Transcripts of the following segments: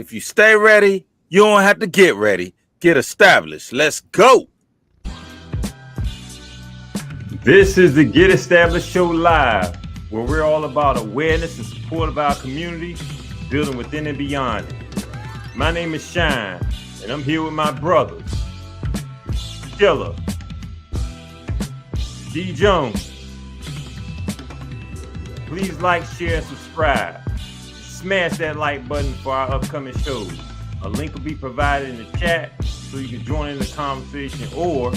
If you stay ready, you don't have to get ready. Get established. Let's go. This is the Get Established Show Live, where we're all about awareness and support of our community, building within and beyond it. My name is Shine, and I'm here with my brothers, Killer, D. Jones. Please like, share, and subscribe. Smash that like button for our upcoming shows. A link will be provided in the chat so you can join in the conversation or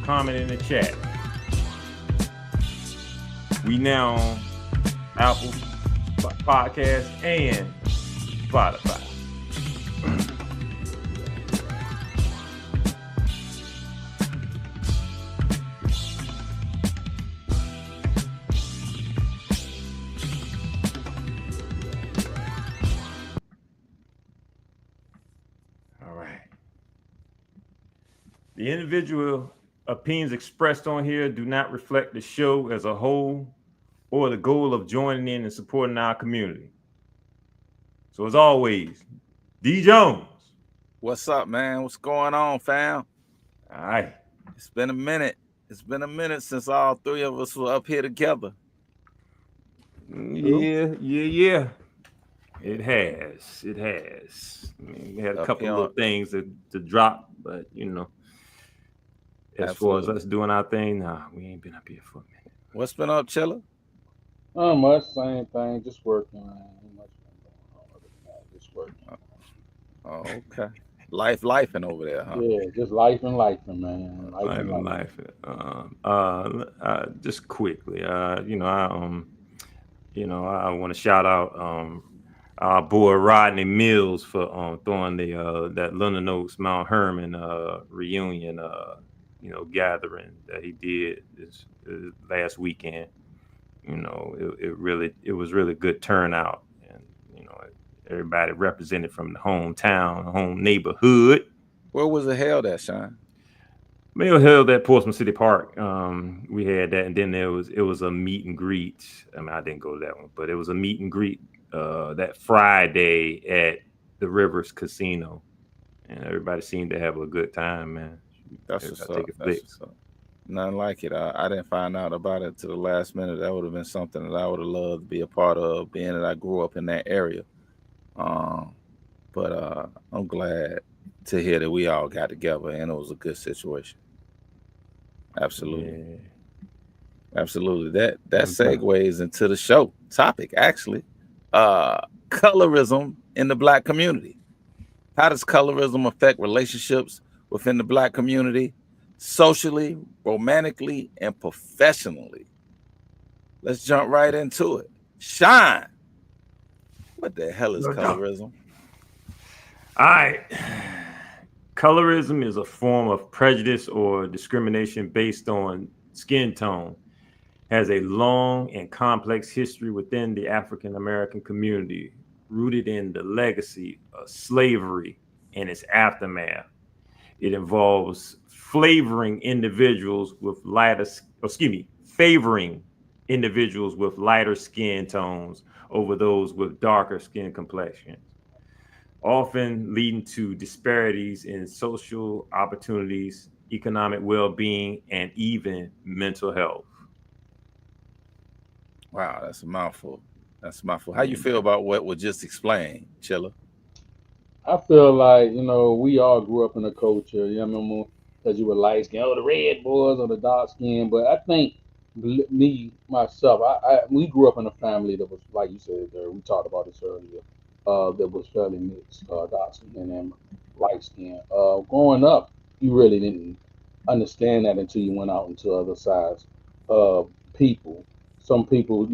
comment in the chat. We now on Apple Podcasts and Spotify. All right. The individual opinions expressed on here do not reflect the show as a whole or the goal of joining in and supporting our community. So as always, D. Jones. What's up, man? What's going on, fam? All right. It's been a minute. It's been a minute since all three of us were up here together. Yeah. It has. I mean, we had a couple of little things to drop, but as Absolutely. far as us doing our thing, nah, we ain't been up here for a minute. What's been up, Chilla? Not much, same thing, just working, man. Ain't much been going on other than that, just working. Oh, okay. Lifing over there, huh? Yeah, just life, man. Life. Just quickly, I want to shout out our boy Rodney Mills for throwing that London Oaks Mount Herman reunion gathering that he did this last weekend. It was really good turnout, and everybody represented from the hometown, home neighborhood. Where was it held at, Sean? It was held at Portsmouth City Park. We had that, and then it was a meet and greet. I mean, I didn't go to that one, but it was a meet and greet that Friday at the Rivers Casino, and everybody seemed to have a good time, man. That's what's up. Nothing like it. I didn't find out about it to the last minute. That would have been something that I would have loved to be a part of, being that I grew up in that area. But I'm glad to hear that we all got together and it was a good situation. Absolutely. Yeah. Absolutely. That segues into the show topic, actually. Colorism in the Black community. How does colorism affect relationships within the Black community, socially, romantically, and professionally? Let's jump right into it. Shine. What the hell is colorism? All right. Colorism is a form of prejudice or discrimination based on skin tone. Has a long and complex history within the African American community, rooted in the legacy of slavery and its aftermath. It involves favoring individuals with lighter skin tones over those with darker skin complexions, often leading to disparities in social opportunities, economic well-being, and even mental health. Wow, that's a mouthful. How you feel about what was just explained, Chilla? I feel like, we all grew up in a culture, because you were light skin, the red boys or the dark skin. But I think we grew up in a family that was, like you said, we talked about this earlier, that was fairly mixed, dark skin and light skin. Growing up, you really didn't understand that until you went out into other sides. People. Some people,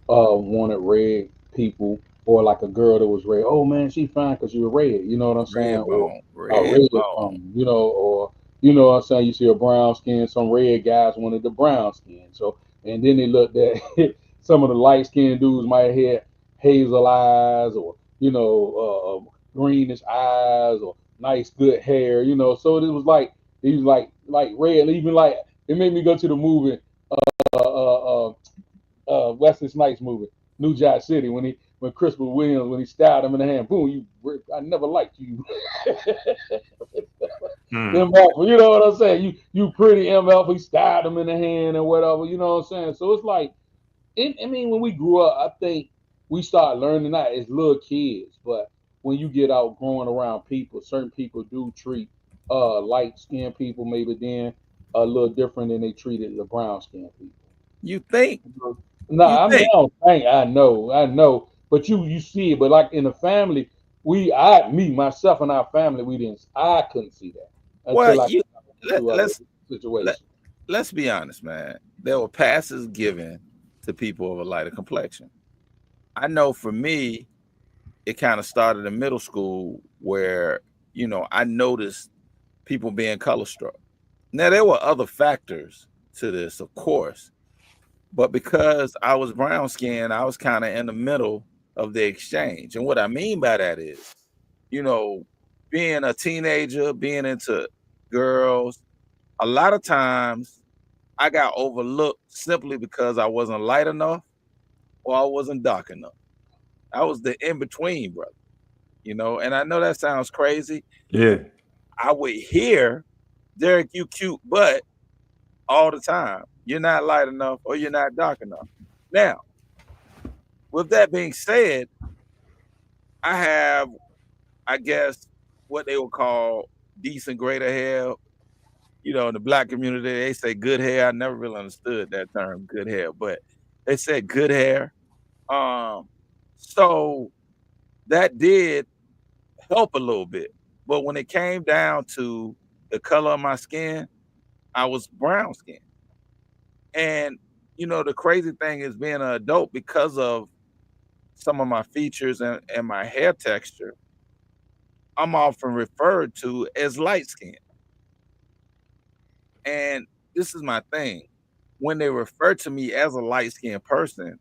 wanted red people, or like a girl that was red. Oh man, she fine because you're red. You know what I'm saying? Red bone. Or you know what I'm saying? You see a brown skin. Some red guys wanted the brown skin. So, and then they looked at some of the light skinned dudes might have hazel eyes, or greenish eyes, or nice good hair. So it was like red. Even it made me go to the movie. Wesley Snipes movie, New Jack City when Christopher Williams when he stabbed him in the hand, boom, I never liked you. Hmm. MF, you know what I'm saying? You pretty MF, he stabbed him in the hand or whatever, you know what I'm saying? So it's like I mean, when we grew up, I think we started learning that as little kids. But when you get out growing around people, certain people do treat light skinned people maybe then a little different than they treated the brown skinned people. You think? No, You I mean think? I don't think I know, but you see it. But like in the family, me myself and our family, I couldn't see that Well, until I you got let, into other let's let, situations. let's be honest, man. There were passes given to people of a lighter complexion. I know for me, it kind of started in middle school where, I noticed people being color struck. Now, there were other factors to this, of course, but because I was brown skinned, I was kind of in the middle of the exchange. And what I mean by that is, you know, being a teenager, being into girls, a lot of times I got overlooked simply because I wasn't light enough or I wasn't dark enough. I was the in between, brother. And I know that sounds crazy. Yeah. I would hear, Derek, you cute, but all the time, you're not light enough or you're not dark enough. Now, with that being said, I have, I guess, what they would call decent greater hair. In the black community, they say good hair. I never really understood that term, good hair, but they said good hair. Um, so that did help a little bit. But when it came down to the color of my skin, I was brown skin. And the crazy thing is being an adult because of some of my features and my hair texture, I'm often referred to as light skin. And this is my thing. When they refer to me as a light skinned person,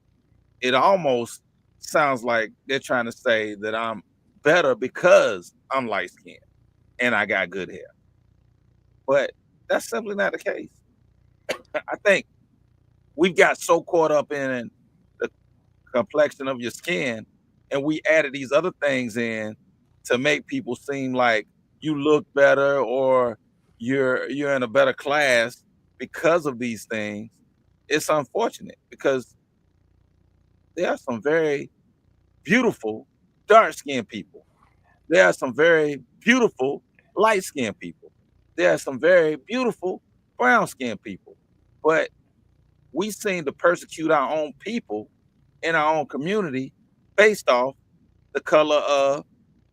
it almost sounds like they're trying to say that I'm better because I'm light skinned and I got good hair. But that's simply not the case. I think we've got so caught up in the complexion of your skin, and we added these other things in to make people seem like you look better or you're in a better class because of these things. It's unfortunate because there are some very beautiful dark skinned people. There are some very beautiful light skinned people. There are some very beautiful brown skinned people. But we seem to persecute our own people in our own community based off the color of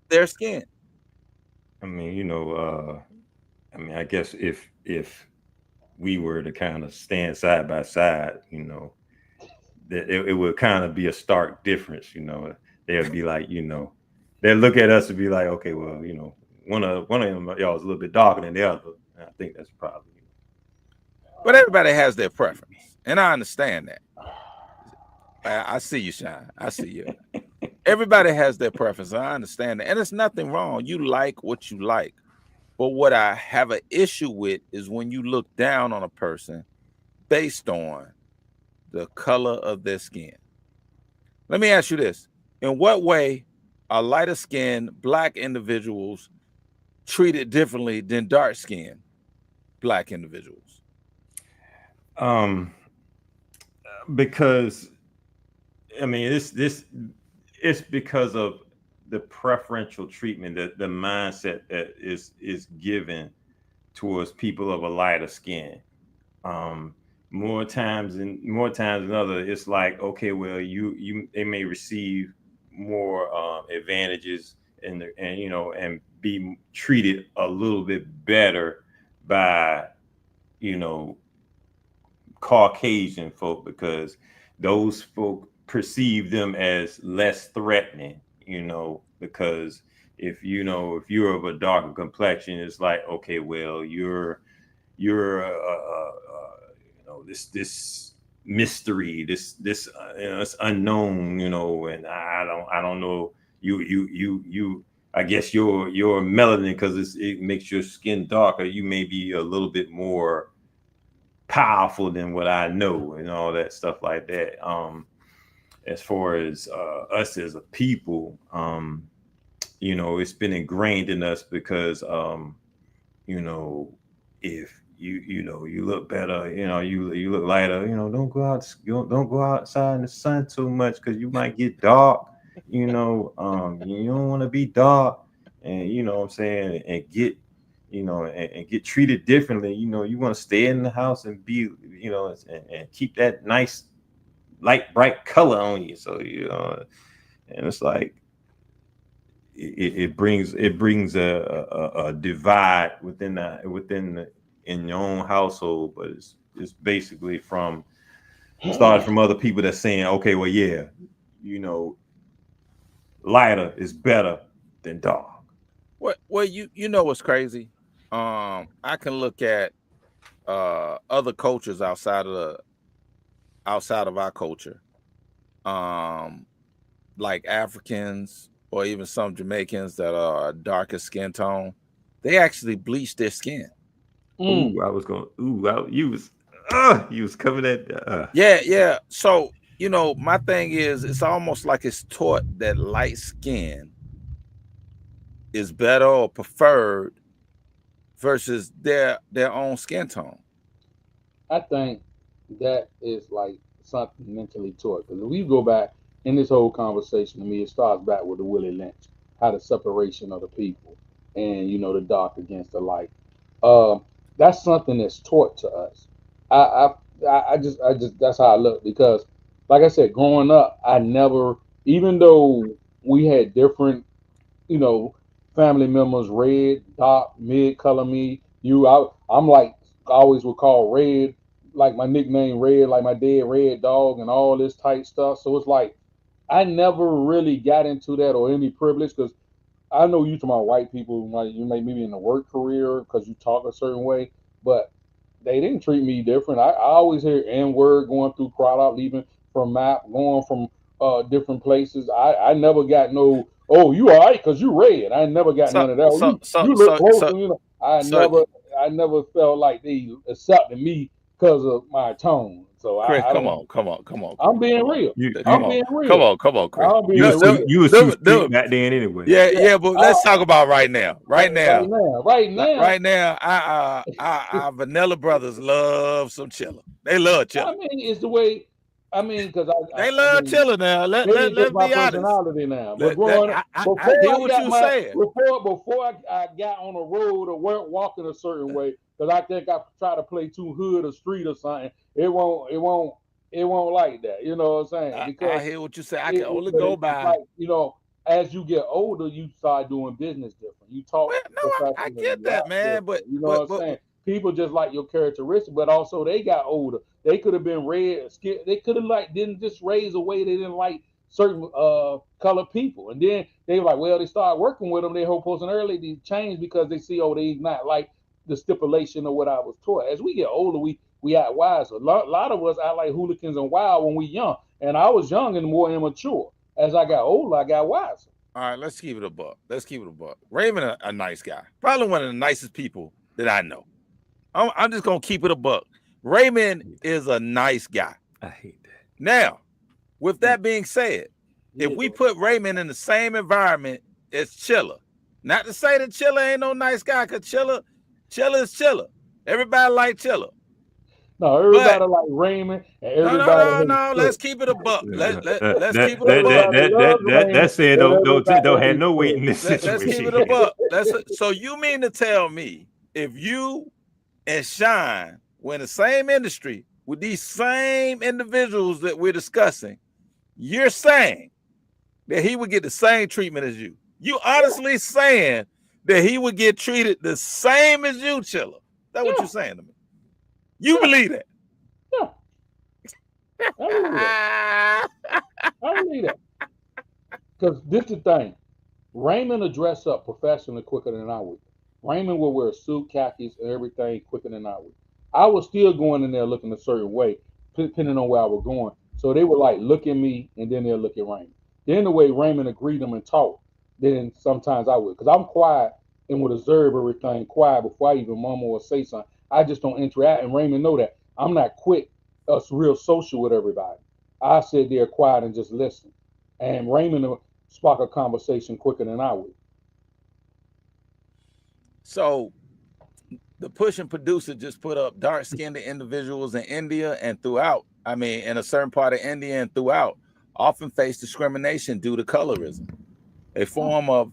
their skin. I mean, I guess if we were to kind of stand side by side, that it would kind of be a stark difference. They'd be like, they'd look at us and be like, okay, well, one of them y'all is a little bit darker than the other. And I think that's probably. But everybody has their preference, and I understand that. I see you, Shine. I see you. Everybody has their preference. I understand that, and there's nothing wrong. You like what you like. But what I have an issue with is when you look down on a person based on the color of their skin. Let me ask you this. In what way are lighter skinned black individuals treated differently than dark skinned black individuals? Um, because I mean, it's because of the preferential treatment, the mindset that is given towards people of a lighter skin. Um, more times than other, it's like, okay, well, they may receive more advantages and be treated a little bit better by you know Caucasian folk, because those folk perceive them as less threatening, because if you're of a darker complexion, it's like, okay, well, you're this mystery, it's unknown, and I don't know, you I guess your melanin, because it makes your skin darker, you may be a little bit more powerful than what I know, and all that stuff like that. as far as us as a people, it's been ingrained in us because you know, if you look better, you look lighter, don't go out, don't go outside in the sun too much because you might get dark, you don't want to be dark, and what I'm saying, and get, and get treated differently. You want to stay in the house and be, and keep that nice light bright color on you. So and it's like it brings a divide in your own household, but it's basically from started from other people that's saying, okay, well, yeah, you know, lighter is better than dark. Well, you know what's crazy? I can look at other cultures outside of our culture, um, like Africans or even some Jamaicans that are darker skin tone. They actually bleach their skin. Ooh, I was going. Ooh, you was coming at. Yeah, yeah. So my thing is, it's almost like it's taught that light skin is better or preferred versus their own skin tone. I think that is like something mentally taught. Because if we go back in this whole conversation, to me, it starts back with the Willie Lynch, how the separation of the people, and the dark against the light. Um, that's something that's taught to us. I, I just that's how I look because, like I said, growing up, I never, even though we had different you know, family members, red, dark, mid color me. I'm like I always would call red, like my nickname red, like my dead red dog and all this type stuff. So it's like I never really got into that or any privilege because I know you talking about white people, like you may maybe in the work career because you talk a certain way, but they didn't treat me different. I always hear N word going through crowd out, leaving from map, going from different places. I never got no, oh, you all right because you red. I never got So none of that. Oh, so so you look so close, so and so I never felt like they accepted me because of my tone. So Chris, I come don't. on, come on, come on, I'm Chris, being come on, real. You come I'm you on, being come real. on, come on, Chris. I'm you being was too real. you was too Them- street them- back then anyway. yeah, Yeah. yeah, but let's talk about right now. Right Right now, now, right now. right now, our Vanilla Brothers love some chiller. They love I chiller. mean, it's the way. I mean, because They I love mean, chiller now. maybe it's just Let's my be honest. personality now. But I before hear I what got you saying. before I got on the road or weren't walking a certain way, because I think I try to play too hood or street or something, it won't like that. You know what I'm saying? Because I hear what you say. I can only but go it's by. like as you get older, you start doing business different. You talk Well, no, I professionally, get you that, act man. different. You know what But I'm but saying? People just like your characteristics, but also they got older. They could have been red, skin. They could have like didn't just raise away. They didn't like certain color people, and then they were like, well, they start working with them. They whole person early they change because they see they not like the stipulation of what I was taught. As we get older, we act wiser. A lot of us act like hooligans and wild when we young, and I was young and more immature. As I got older, I got wiser. all right, let's keep it a buck. Let's keep it a buck. Raymond, a nice guy, probably one of the nicest people that I know. I'm just gonna keep it a buck. Raymond is a nice guy. I hate that. Now, with that being said, He if is we put Raymond in the same environment as Chilla, not to say that Chilla ain't no nice guy, cause Chilla is Chilla. Everybody like Chilla, no, but everybody like Raymond, and no, no, everybody no, hates no. Chip. Let's keep it a buck. Let's That keep it a that buck. that Everybody that that loves that Raymond, that saying and don't everybody have hates no weight Chip. in this Let's keep situation it a here. buck. So you mean to tell me if you and Shine were in the same industry with these same individuals that we're discussing, you're saying that he would get the same treatment as you? You honestly saying that he would get treated the same as you, Chilla? That's what Yeah, you're saying to me. You yeah, believe that? yeah. I believe that. I believe that. Because this is the thing. Raymond will dress up professionally quicker than I would. Raymond will wear a suit, khakis, and everything quicker than I would. I was still going in there looking a certain way, depending on where I was going. So they would like look at me, and then they'll look at Raymond. Then the way Raymond would greet them and talk, then sometimes I would, because I'm quiet and would observe everything quiet before I even mumble or say something. I just don't interact, and Raymond know that I'm not quick, real social with everybody. I sit there quiet and just listen. And Raymond will spark a conversation quicker than I would. So the pushing producer just put up dark-skinned individuals in India and throughout. I mean, in a certain part of India and throughout, often face discrimination due to colorism, a form of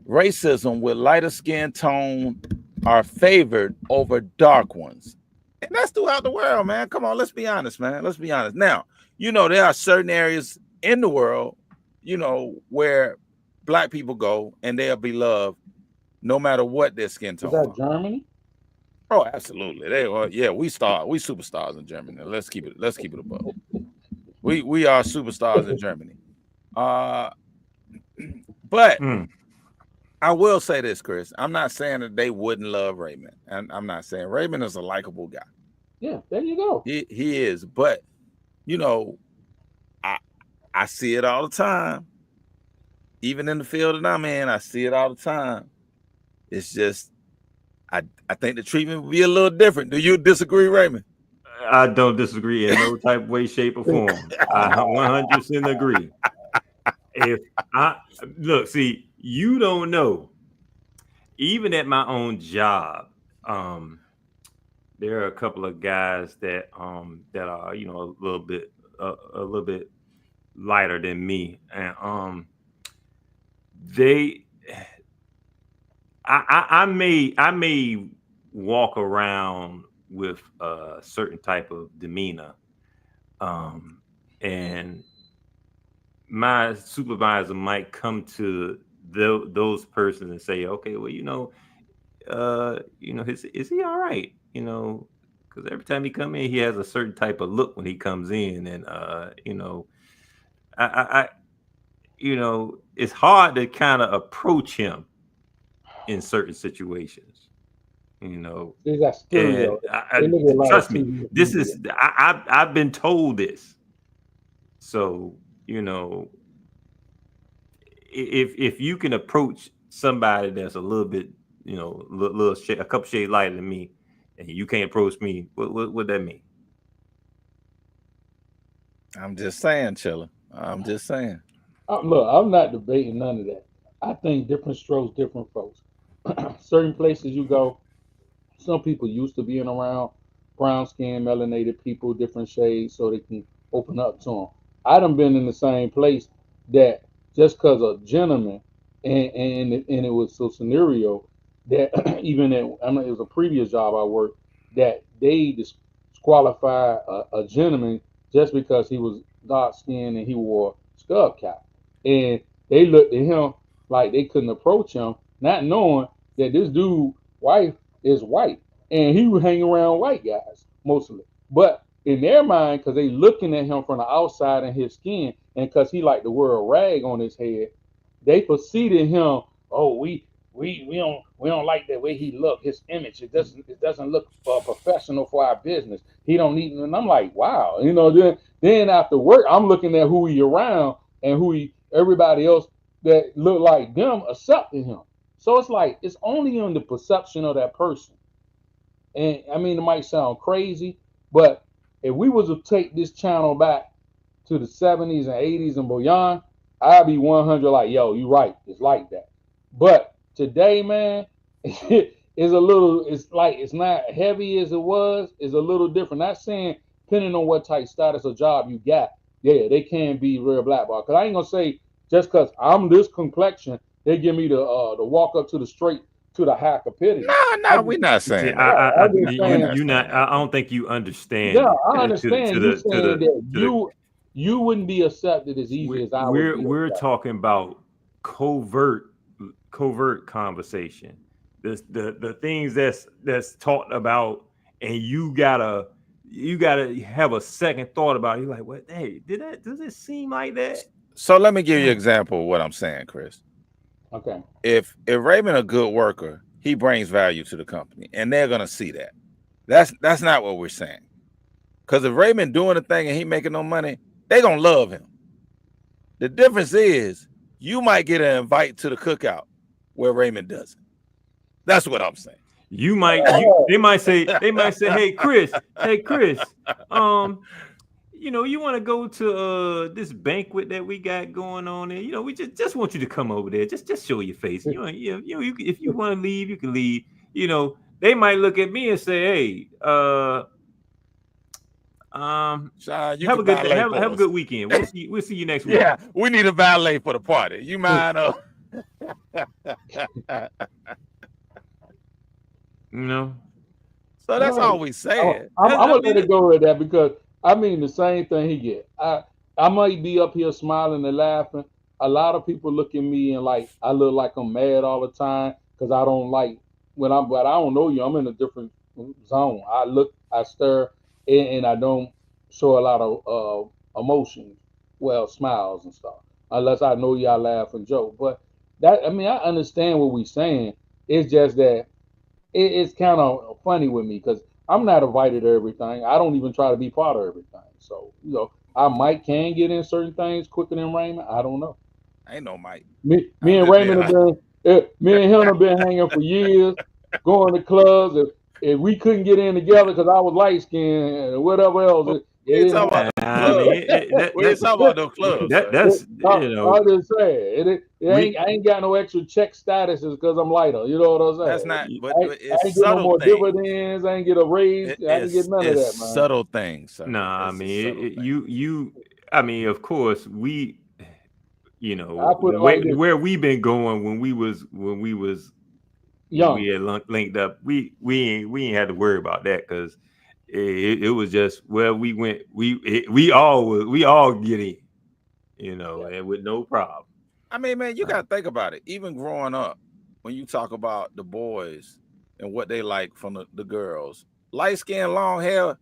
racism where lighter skin tone are favored over dark ones. And that's throughout the world, man. Come on, let's be honest, man. Let's be honest. Now, there are certain areas in the world, where black people go and they'll be loved no matter what their skin tone. Is that Germany? Oh, absolutely. They are. Yeah, we superstars in Germany. Let's keep it above. We are superstars in Germany. But I will say this, Chris. I'm not saying that they wouldn't love Raymond. And I'm not saying Raymond is a likable guy. Yeah, there you go. He is. But, I see it all the time. Even in the field that I'm in, I see it all the time. It's just, I think the treatment would be a little different. Do you disagree, Raymond? I don't disagree in no type of way, shape, or form. I 100% agree. If I look, see, you don't know. Even at my own job, there are a couple of guys that are a little bit lighter than me, and I may walk around with a certain type of demeanor, and my supervisor might come to those persons and say, okay, well, is he all right? Because every time he come in, he has a certain type of look when he comes in, and it's hard to kind of approach him in certain situations. That's stereo. Trust me, this is I've been told this. So if you can approach somebody that's a little bit, a couple shades lighter than me, and you can't approach me, what that mean? I'm just saying, Chilla. I'm just saying. Look, I'm not debating none of that. I think different strokes, different folks. Certain places you go, some people used to being around brown skin, melanated people, different shades, so they can open up to them. I done been in the same place that just because a gentleman, and it was so scenario that even it was a previous job I worked, that they disqualified a gentleman just because he was dark skinned and he wore a skull cap, and they looked at him like they couldn't approach him, not knowing that this dude wife is white, and he would hang around white guys mostly. But in their mind, because they looking at him from the outside in his skin, and because he like to wear a rag on his head, they perceived him. Oh, we don't like the way he look. His image, it doesn't look professional for our business. He don't need. And I'm like, wow, Then after work, I'm looking at who he around and everybody else that look like them accepting him. So it's like it's only on the perception of that person. And I mean, it might sound crazy, but if we was to take this channel back to the 70s and 80s and beyond, I'd be 100 like, yo, you right. It's like that. But today, man, it's not heavy as it was. It's a little different. Not saying depending on what type status or job you got, yeah, they can be real blackball. Because I ain't going to say just because I'm this complexion, they give me the walk up to the straight to the high capacity. No, we're not saying that. I don't think you understand. Yeah, I understand you saying that you wouldn't be accepted as easy as I would. We're talking about covert conversation. The things that's talked about, and you gotta have a second thought about it. You're like, what? Hey, does it seem like that? So let me give you an example of what I'm saying, Chris. Okay. If Raymond a good worker, he brings value to the company, and they're gonna see that. That's not what we're saying. Because if Raymond doing a thing and he making no money, they gonna love him. The difference is you might get an invite to the cookout where Raymond doesn't. That's what I'm saying. They might say, hey Chris, you know, you want to go to this banquet that we got going on there. You know, we just want you to come over there. Just show your face. You know, if you want to leave, you can leave. You know, they might look at me and say, "Hey, Sean, you have can a good day. valet Have for a us. good weekend. We'll see you next week." Yeah, we need a valet for the party. You mind? You know, So that's all we said. I'm I gonna let mean, it go with that because I mean the same thing he get. I might be up here smiling and laughing. A lot of people look at me and like I look like I'm mad all the time because I don't like but I don't know you. I'm in a different zone. I stare, and I don't show a lot of emotions, well, smiles and stuff, unless I know y'all laugh and joke. But that I mean I understand what we saying. It's just that it's kind of funny with me because I'm not invited to everything. I don't even try to be part of everything. So I might can get in certain things quicker than Raymond. I don't know. Ain't no Mike. Me I'm and just being Raymond have honest. me and him have been hanging for years, going to clubs. If we couldn't get in together because I was light skinned and whatever else, Well, it we ain't didn't talking happen. about no I club. mean, We ain't talking about no club, sir. that's you know, I just say we I ain't got no extra check statuses because I'm lighter. You know what I'm That's saying? not. But I it's ain't get no subtle more things. dividends. I ain't get a raise. I ain't get none of It's that, man. subtle things, sir. nah. I It's a mean, subtle thing. you. I mean, of course, we. You I know put it like this: where we been going when we young. had linked up. We ain't had to worry about that because it was just we all get in, you know, and with no problem. I mean, man, you got to think about it. Even growing up, when you talk about the boys and what they like from the girls, light skin, long hair,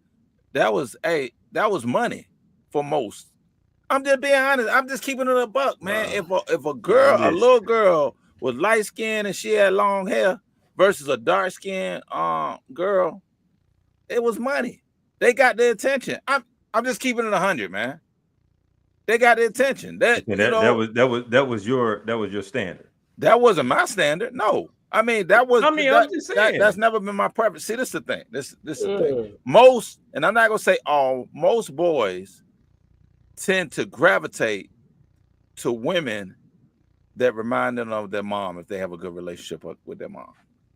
that was money for most. I'm just being honest. I'm just keeping it a buck, man. If a girl, a Listen, little girl with light skin and she had long hair versus a dark skin girl, it was money. They got the attention. I'm just keeping it 100, man. They got the attention. That okay, you know that was your standard. that wasn't my standard. No, I mean that was I mean, I'm just that's saying. never been my preference. See, this is the thing. This is the thing. Yeah. Most, and I'm not gonna say all, most boys tend to gravitate to women that remind them of their mom if they have a good relationship with their mom.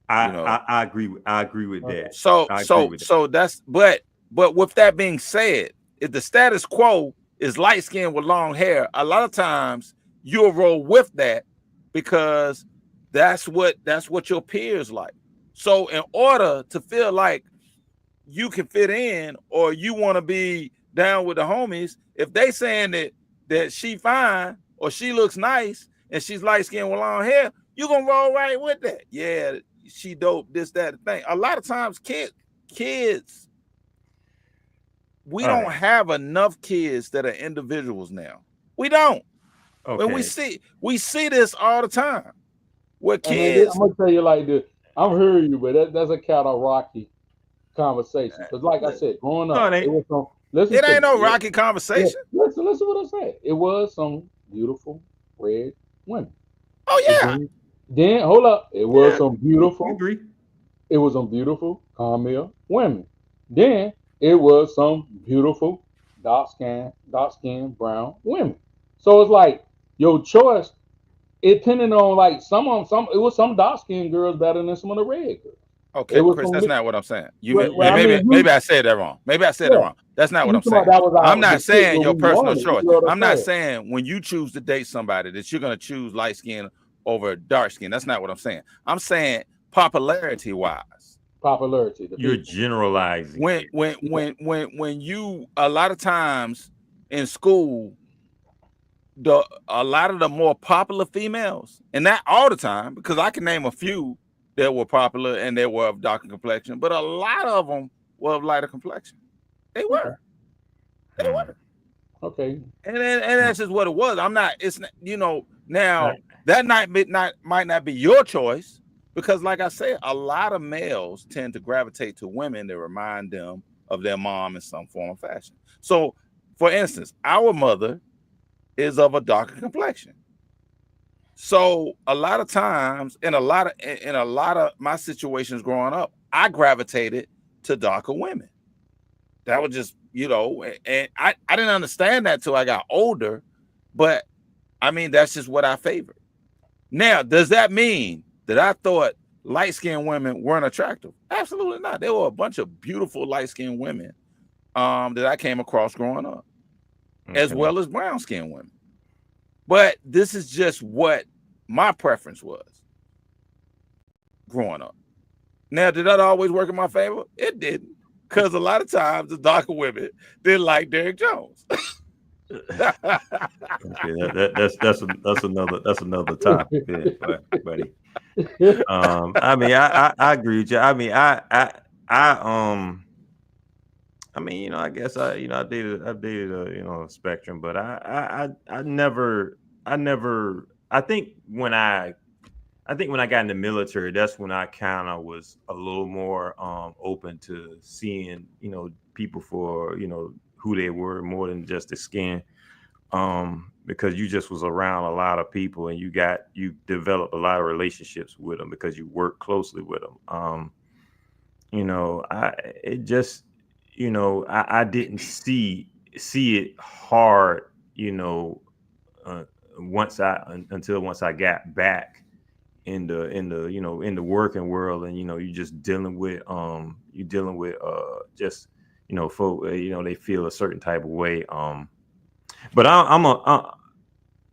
You know. I agree with that. So I agree so with that. so that's but with that being said, if the status quo is light skin with long hair, a lot of times you'll roll with that because that's what your peers like. So in order to feel like you can fit in or you want to be down with the homies, if they saying that she fine or she looks nice and she's light skinned with long hair, you're gonna roll right with that. Yeah, she dope, this, that, the thing. A lot of times kids, we All don't right. have enough kids that are individuals now. We don't. When Okay. we see this all the time. Where I mean, I'm kids, gonna tell you like this. I'm hearing you, but that's a kind of rocky conversation. Because, like I said, growing No, up, it it ain't. was some. Listen it to ain't no me. rocky conversation. Listen what I said. It was some beautiful red women. Oh It yeah. then hold up. It was Yeah, some we beautiful. agree. It was some beautiful caramel women. Then it was some beautiful dark skin brown women. So it's like your choice. It depending on like some. It was some dark skinned girls better than some of the red girls. It Okay, was Chris, some. that's not what I'm saying. Well, I mean, Maybe I said that wrong. Maybe I said it yeah. wrong. That's not what You I'm talking about saying. that was I'm the not shit saying what your we personal wanted. You choice. know what I'm I'm not saying? saying when you choose to date somebody that you're gonna choose light skin over dark skin. That's not what I'm saying. I'm saying popularity wise. Popularity, the You're people. generalizing When here. when Yeah. when you a lot of times in school, a lot of the more popular females, and not all the time, because I can name a few that were popular and they were of darker complexion, but a lot of them were of lighter complexion. They Okay. were. They Hmm. were. Okay. And that's just what it was. I'm not, it's not, now Right. that might not be your choice because, like I said, a lot of males tend to gravitate to women that remind them of their mom in some form or fashion. So, for instance, our mother is of a darker complexion. So a lot of times, in a lot of my situations growing up, I gravitated to darker women. That was just you know, and I didn't understand that till I got older, but I mean, that's just what I favored. Now, does that mean that I thought light-skinned women weren't attractive? Absolutely not. There were a bunch of beautiful light-skinned women that I came across growing up, as well as brown-skinned women. But this is just what my preference was growing up. Now, did that always work in my favor? It didn't, because a lot of times the darker women didn't like Derrick Jones. Okay, that's another topic, there, buddy. I mean, I agree with you. I mean, I mean, you know, I guess I dated you know, a spectrum, but I never, I think when I got in the military, that's when I kind of was a little more open to seeing, you know, people for, you know, who they were more than just the skin. Because you just was around a lot of people and you developed a lot of relationships with them because you work closely with them. You know, it just, you know, I didn't see it hard, you know, once I got back in the you know, in the working world, and you know, you just dealing with just, you know, folk, you know, they feel a certain type of way. But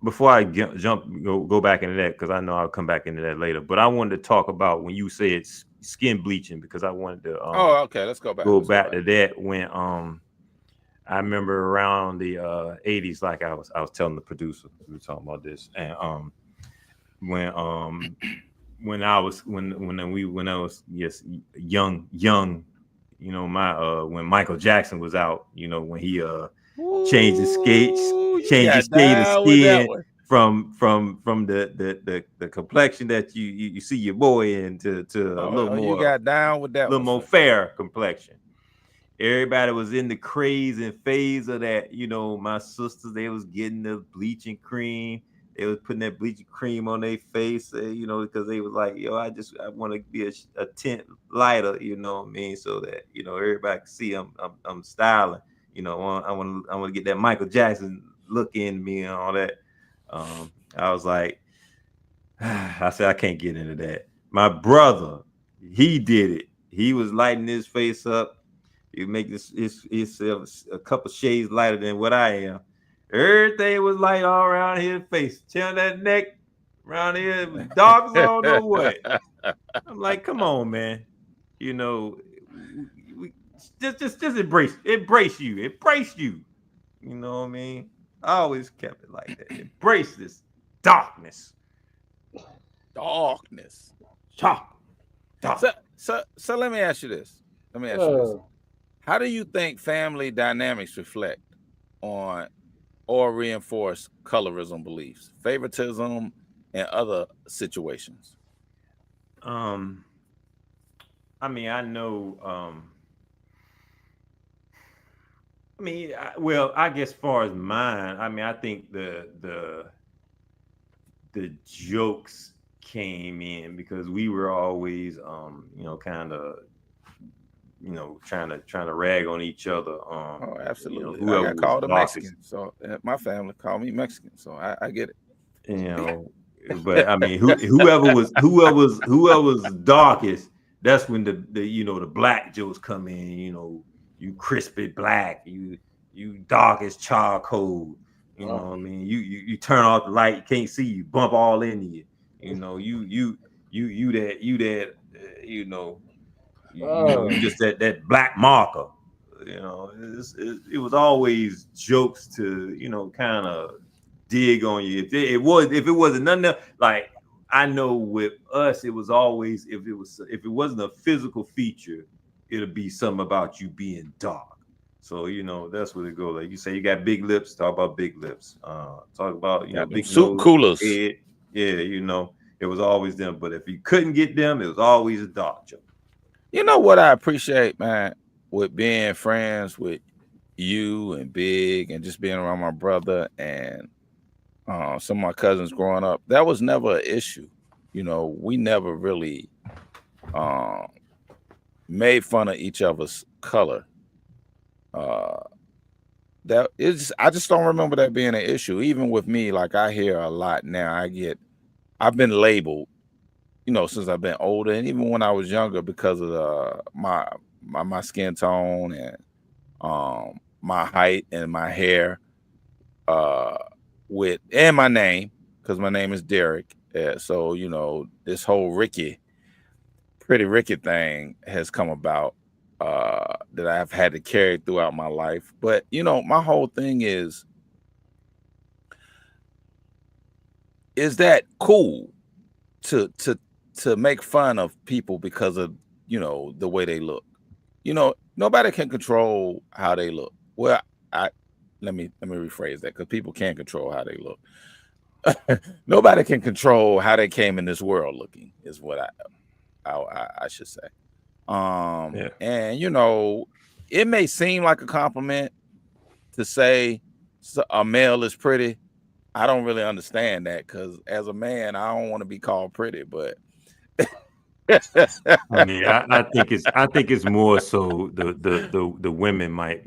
before I go back into that, because I know I'll come back into that later. But I wanted to talk about when you said skin bleaching, because I wanted to oh, okay, let's go back. Go back to that when I remember around the 80s, like I was telling the producer, we were talking about this, and when I was yes, young, you know, my when Michael Jackson was out, you know, when he changed his shade of skin from the complexion that you see your boy in to a little more, you got down with that, little more fair complexion. Everybody was in the craze and phase of that. You know, my sisters, they was getting the bleaching cream. They was putting that bleaching cream on their face, you know, because they was like, yo, I want to be a tint lighter, you know what I mean? So that, you know, everybody can see I'm styling. You know, I want to get that Michael Jackson look in me and all that. I was like, I said, I can't get into that. My brother, he did it. He was lighting his face up. He make himself a couple shades lighter than what I am. Everything was light all around his face. Down that neck, around here, it was dark as I don't know what. I'm like, come on, man. You know, just embrace you. You know what I mean? I always kept it like that. Embrace this darkness. So let me ask you this. How do you think family dynamics reflect on or reinforce colorism beliefs, favoritism, and other situations? I mean, I know. I mean, I guess as far as mine, I mean, I think the jokes came in because we were always, you know, kind of, you know, trying to rag on each other. Oh, absolutely. You know, I got called a Mexican, so my family called me Mexican, so I get it. You know, but I mean, whoever was darkest, that's when the you know, the black jokes come in. You know, you crispy black, you dark as charcoal. You know what I mean? You turn off the light, you can't see, you bump all into you. You know, you that you know. You know, you just that black marker. You know, it was always jokes to, you know, kind of dig on you. If it wasn't nothing else, like I know with us, it was always if it wasn't a physical feature, it'll be something about you being dark. So you know, that's where it goes. Like you say, you got big lips. Talk about big lips. Talk about, you know, big soup coolers. Head. Yeah, you know, it was always them. But if you couldn't get them, it was always a dark joke. You know what I appreciate, man, with being friends with you and Big and just being around my brother and some of my cousins growing up, that was never an issue. You know, we never really made fun of each other's color. Uh, that is, I just don't remember that being an issue. Even with me, like I hear a lot now. I've been labeled, since I've been older, and even when I was younger, because of my skin tone and my height and my hair, uh, and my name, because my name is Derek. So this whole Pretty Ricky thing has come about, that I've had to carry throughout my life. But my whole thing is that cool to make fun of people because of the way they look. Nobody can control how they look. Well, I let me rephrase that, because people can't control how they look. Nobody can control how they came in this world looking, is what I should say. Yeah. And it may seem like a compliment to say a male is pretty. I don't really understand that, because as a man, I don't want to be called pretty, but I mean, I think it's more so the women might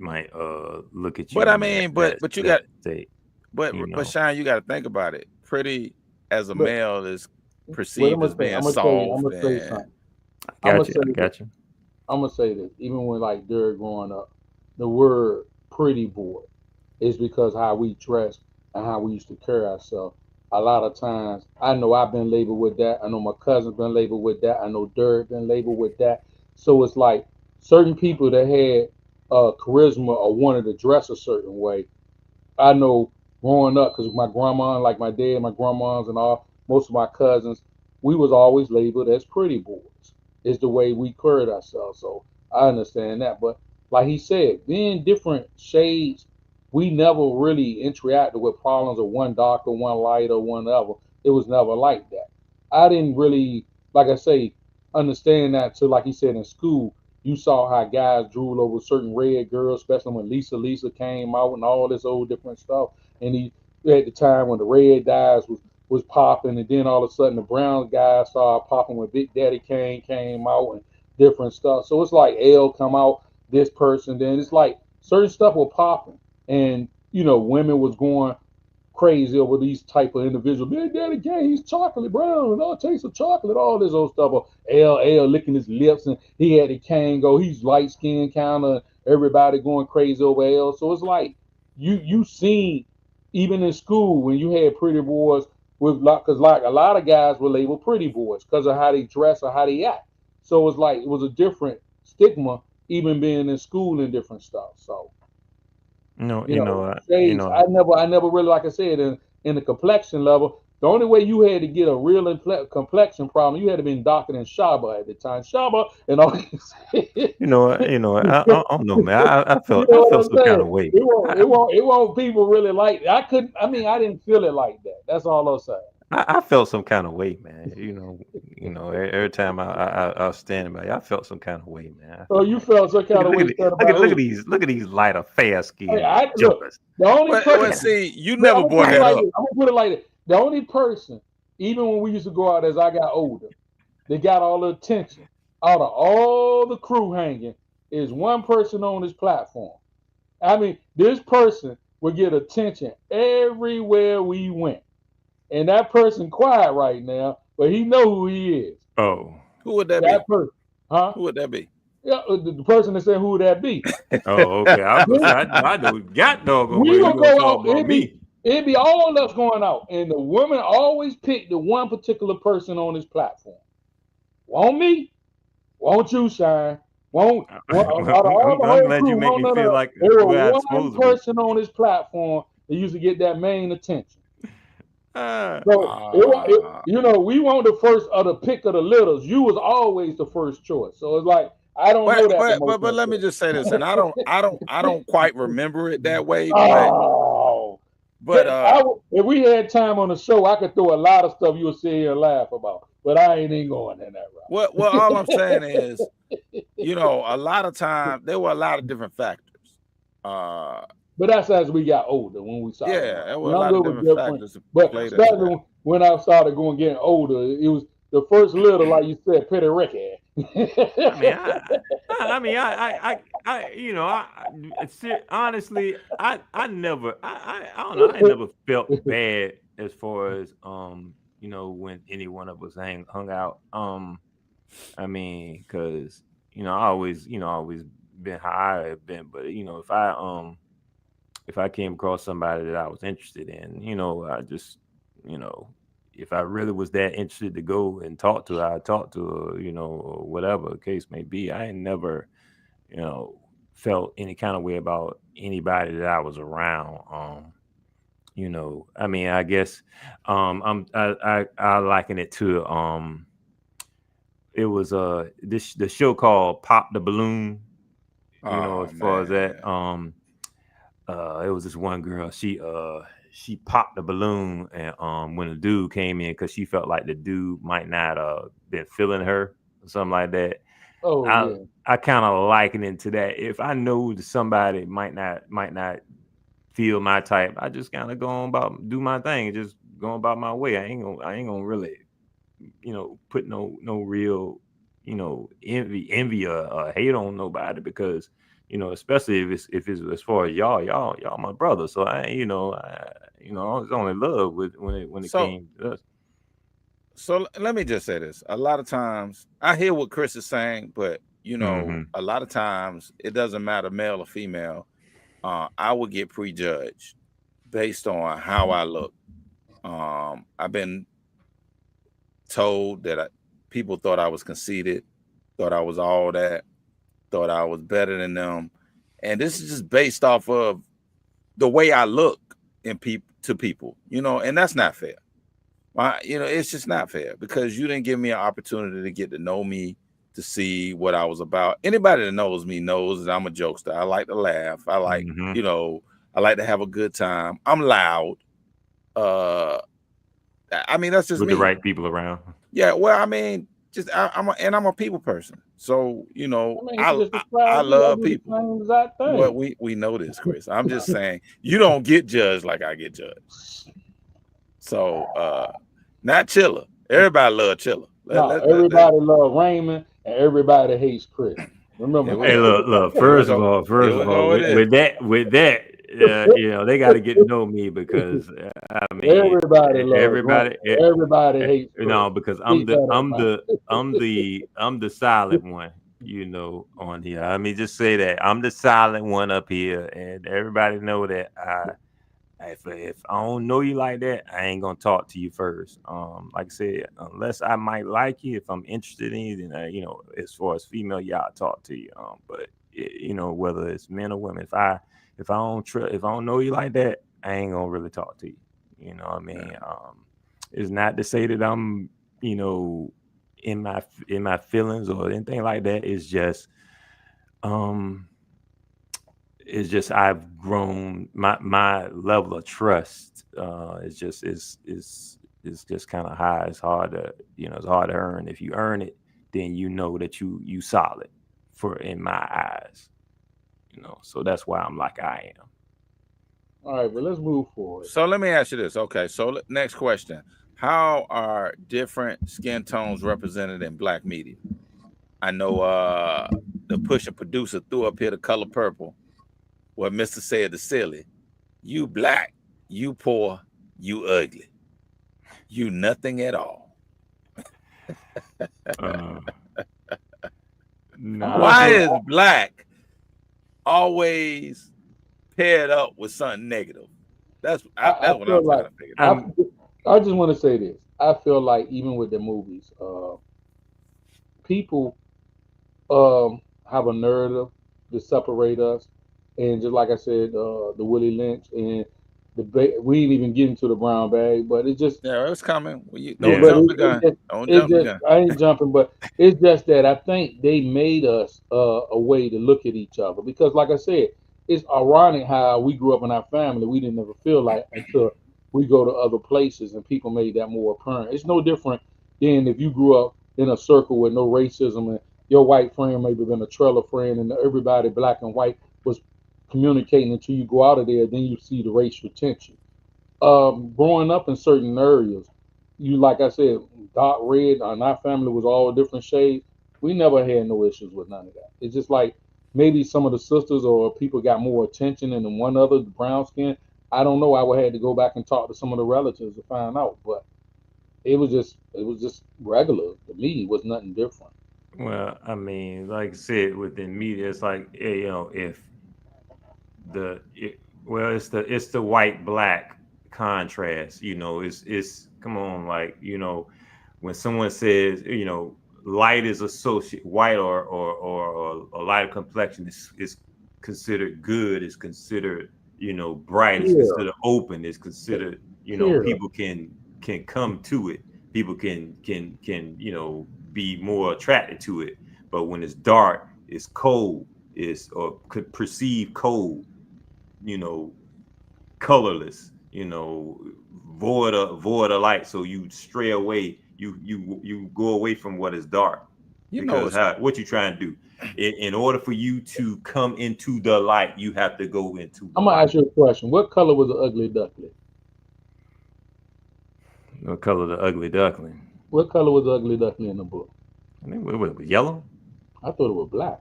look at but I you that mean, that but you got that they but you but know. Shine, you got to think about it. Pretty as a But male is what I'm perceived gonna as say, being I'm soft gonna say and something. I I'm gonna got you. say I this. got you. I'm gonna say this. Even when like Derek growing up, the word "pretty boy" is because how we dress and how we used to carry ourselves. A lot of times, I know I've been labeled with that. I know my cousin's been labeled with that. I know Derek been labeled with that. So it's like certain people that had charisma or wanted to dress a certain way. I know growing up, because my grandma, like my dad, my grandmas, and all most of my cousins, we was always labeled as pretty boys. Is the way we carried ourselves. So I understand that. But like he said, being different shades, we never really interacted with problems of one darker, one lighter, one other. It was never like that. I didn't really, like I say, understand that till like he said in school. You saw how guys drool over certain red girls, especially when Lisa came out and all this old different stuff. And he at the time when the red dyes was popping, and then all of a sudden the brown guys started popping when Big Daddy Kane came out and different stuff. So it's like L come out, this person, then it's like certain stuff was popping, and women was going crazy over these type of individuals. Big Daddy Kane, he's chocolate brown and all taste of chocolate, all this old stuff. Or LL licking his lips, and he had the Kane go, he's light skinned kind of. Everybody going crazy over L. So it's like you seen even in school when you had pretty boys with because like a lot of guys were labeled pretty boys because of how they dress or how they act. So it's like it was a different stigma even being in school and different stuff. So No, shades. I never really, like I said, in the complexion level. The only way you had to get a real complexion problem, you had to be darker than Shaba at the time. Shaba and all. I don't know, man. I You felt know I what felt I'm some kind of saying? way. It won't. I, It won't. It won't. People really like. I couldn't. I mean, I didn't feel it like that. That's all I'm saying. I felt some kind of way, man. Every time I was standing by you, I felt some kind of way, man. I So felt you like, felt some kind of way said about look at who? these lighter, fair Hey, skinned I look. jokers. The only well, person. see, you Look, never I'm gonna brought put it that like up. this. I'm gonna put it like this. The only person, even when we used to go out as I got older, they got all the attention out of all the crew hanging is one person on this platform. I mean, this person would get attention everywhere we went, and that person quiet right now, but he know who he is. Oh, Who would that That be? person, huh? Who would that be? Yeah, the person that said who would that be? oh, okay. I was gonna say This I know God doggone we well you will gonna go talk out. about me. It'd be all of us going out, and the women always pick the one particular person on this platform. Won't me? Won't you, Shine? Won't out of all the I'm whole glad you crew? make Won't me none of feel them. like There where I'm was one supposed to be. person on this platform that used to get that main attention. Uh, So Ah, we weren't the first of the pick of the littles. You was always the first choice. So it's like I don't but know that but but but emotional let me stuff. just say this, and I don't quite remember it that way, but Oh, but if we had time on the show, I could throw a lot of stuff you'll see and laugh about. But I ain't even going in that well, all I'm saying is, a lot of times there were a lot of different factors. Uh, But that's as we got older when we started yeah, going. there were a lot Younger of was different different, factors that but played into that. especially when I started going getting older, it was the first little, like you said, Petty Ricky. I mean, I honestly, I don't know. I never felt bad as far as when any one of us hung out. I mean, because I always been how I have been, but if I came across somebody that I was interested in, I just, you know, if I really was that interested to go and talk to her, I'd talk to her, or whatever the case may be. I ain't never, you know, felt any kind of way about anybody that I was around. I mean, I guess I liken it to it was the show called Pop the Balloon. Oh As far as that, man. it was this one girl. She popped the balloon, and when the dude came in, because she felt like the dude might not been feeling her or something like that. Oh I yeah. I kind of liken it to that. If I know that somebody might not feel my type, I just kind of go on about do my thing, just go about my way. I ain't gonna really put no real envy or hate on nobody, because especially if it's as far as y'all my brother. So I was only love with when it So came to us. let me just say this. A lot of times I hear what Chris is saying, but Hmm. a lot of times it doesn't matter male or female. I would get prejudged based on how I look. I've been told that people thought I was conceited, thought I was all that, thought I was better than them, and this is just based off of the way I look in people to people, and that's not fair. It's just not fair because you didn't give me an opportunity to get to know me, to see what I was about. Anybody that knows me knows that I'm a jokester. I like to laugh. Hmm. I like to have a good time. I'm loud. Uh, I mean, that's just With the me. right people around. Yeah. Well, I mean, I'm a people person. So I mean, he I just I described you. I love do the people. same exact Well, thing. we know this, Chris. I'm just saying you don't get judged like I get judged. So not Chilla. Everybody love Chilla. No, everybody love Raymond and everybody hates Chris. Remember Here we Hey, go. look. Here we First of go. all, Here we go with this. they got to get to know me, because I mean, everybody loves Raymond. everybody, Everybody hates Chris. no, because Keep that in mind. I'm the silent one, on here. Let me just say that I'm the silent one up here, and everybody know that if I don't know you like that, I ain't gonna talk to you first. Like I said, unless I might like you, if I'm interested in you, then as far as female, yeah, I'll talk to you. But whether it's men or women, if I don't know you like that, I ain't gonna really talk to you. You know what I Yeah. mean? It's not to say that I'm, you know, in my feelings or anything like that. Um it's just I've grown my level of trust is just kind of high. It's hard to earn. If you earn it, then you know that you solid for in my eyes. So that's why I'm like I am. All right, but let's move forward. So let me ask you this. Okay, so next question: how are different skin tones represented in black media? I know the Pusher producer threw up here the color purple. What Mister said to silly, you black, you poor, you ugly, you nothing at all. uh I'm nah gonna Why say is black always paired up with something negative? I That's what feel I'm like trying to figure out. I I'm I just want to say this. I feel like even with the movies, people have a narrative to separate us, and just like I said, the Willie Lynch and we ain't even getting to the brown bag, but it just Yeah, it's coming. Well, don't yeah. but jump the gun. Don't it jump the just gun. I ain't jumping, but it's just that I think they made us a way to look at each other because, like I said, it's ironic how we grew up in our family. We didn't ever feel like until we go to other places and people made that more apparent. It's no different than if you grew up in a circle with no racism and your white friend maybe been a trailer friend and everybody black and white was communicating until you go out of there. Then you see the racial tension growing up in certain areas, you like I said, dark red, and our family was all different shades. We never had no issues with none of that. It's just like maybe some of the sisters or people got more attention than one other, the brown skin. I don't know. I would have to go back and talk to some of the relatives to find out. But it was just regular to me. It was nothing different. Well, I mean, like I said, within media, it's like, if the it, well, it's the white black contrast. It's come on, like, when someone says, light is associate white or a lighter complexion is considered good, is considered, bright, is Clear, considered open, is considered, clear. people can come to it, people can be more attracted to it. But when it's dark, it's cold, is or could perceive cold, you know colorless, void of light. So you stray away, you go away from what is dark, You know, because what you trying to do, in order for you to come into the light, you have to go into the I'm gonna light. ask you a question. What color was the ugly duckling? What color the ugly duckling? What color was the ugly duckling in the book? I think it was yellow. I thought it was black.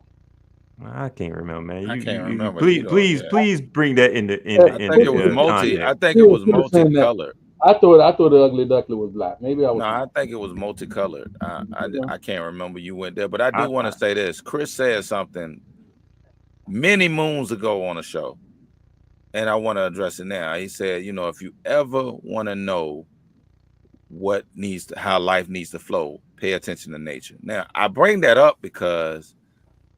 I can't remember, man. I can't You remember please, either. please, Yeah. please bring that in the Uh, I think put, it was put, multi. I context. think it Still, was still saying that. multicolored. I thought the ugly duckling was black. Maybe I was No, I wrong. think it was multicolored. Okay. I can't remember you went there, but I I, do want I to say this. Chris said something many moons ago on a show, and I want to address it now. He said, if you ever want to know how life needs to flow, pay attention to nature. Now, I bring that up because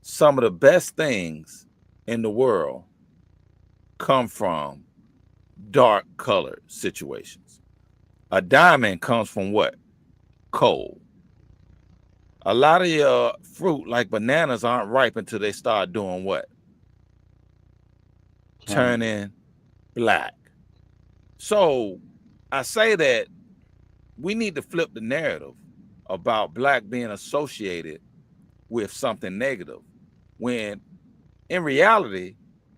some of the best things in the world come from dark colored situations. A diamond comes from what? Cold. A lot of your fruit, like bananas, aren't ripe until they start doing what? Turn. Turning black. So I say that we need to flip the narrative about black being associated with something negative, when in reality,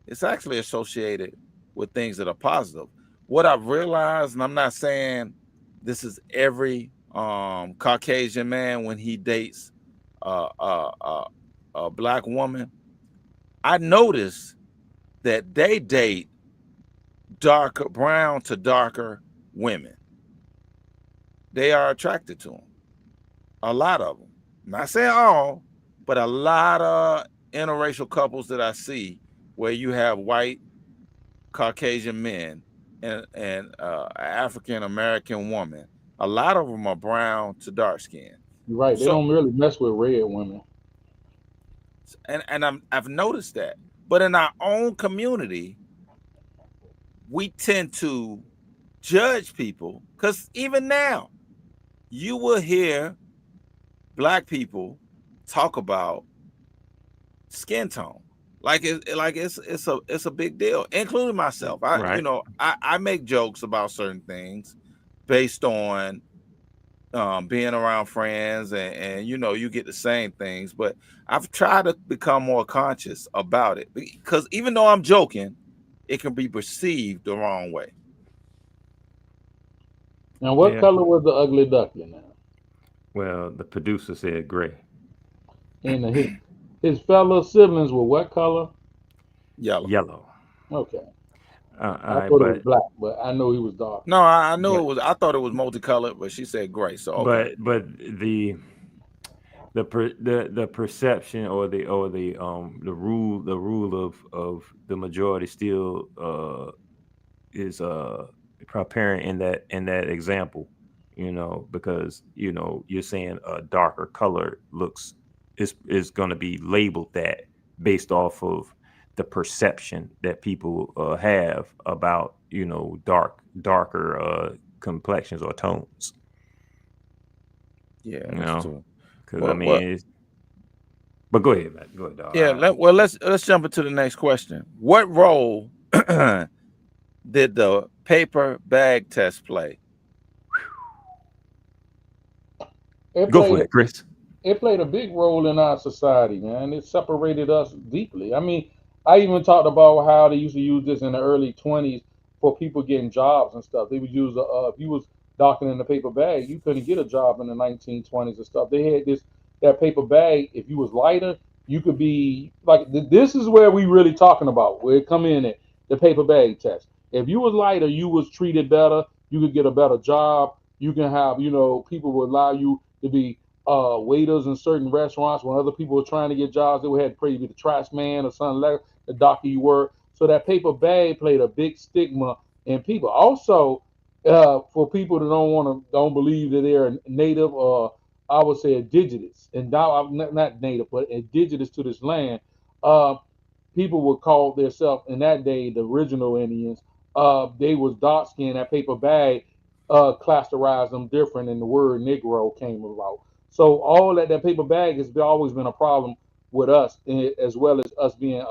it's actually associated with things that are positive. What I've realized, and I'm not saying this is every Caucasian man when he dates a black woman, I notice that they date darker, brown to darker women. They are attracted to them. A lot of them. Not saying all, but a lot of interracial couples that I see where you have white Caucasian men and African American woman. A lot of them are brown to dark skin. You're right. They So don't really mess with red women. I've noticed that. But in our own community, we tend to judge people, because even now you will hear black people talk about skin tone it's a big deal, including myself. right. I make jokes about certain things based on being around friends, and you get the same things, but I've tried to become more conscious about it, because even though I'm joking, it can be perceived the wrong way. Now, what Yeah. color was the ugly duckling now? Well, the producer said gray. And his fellow siblings were what color? Yellow. Yellow. Okay. All I right, thought it was black, but I know he was dark. No, I knew but it was. I thought it was multicolored, but she said gray. So okay. but the perception, or the rule of the majority still is apparent in that example, because you're saying a darker color looks is going to be labeled that, based off of the perception that people have about darker complexions or tones. Yeah, you that's know true. because I What? mean, but go ahead, man. Go ahead, dog. Yeah. Let's jump into the next question. What role did the paper bag test play? It Go for played it, Chris. it played a big role in our society, man. It separated us deeply. I mean, I even talked about how they used to use this in the early 20s for people getting jobs and stuff. They would use if you was docking in the paper bag, you couldn't get a job in the 1920s and stuff. They had that paper bag. If you was lighter, You could be like this is where we really talking about where it come in at the paper bag test. If you was lighter, you was treated better. You could get a better job. You can have, people would allow you to be waiters in certain restaurants when other people were trying to get jobs. They would have to pray to be the trash man or something like the doctor you were. So that paper bag played a big stigma in people. Also, for people that don't believe that they're native or I would say indigenous, and now I'm not native, but indigenous to this land. Uh, People would call themselves in that day the original Indians. They was dark skinned. That paper bag classified them different, and the word Negro came about. So all that paper bag has always been a problem with us, as well as us being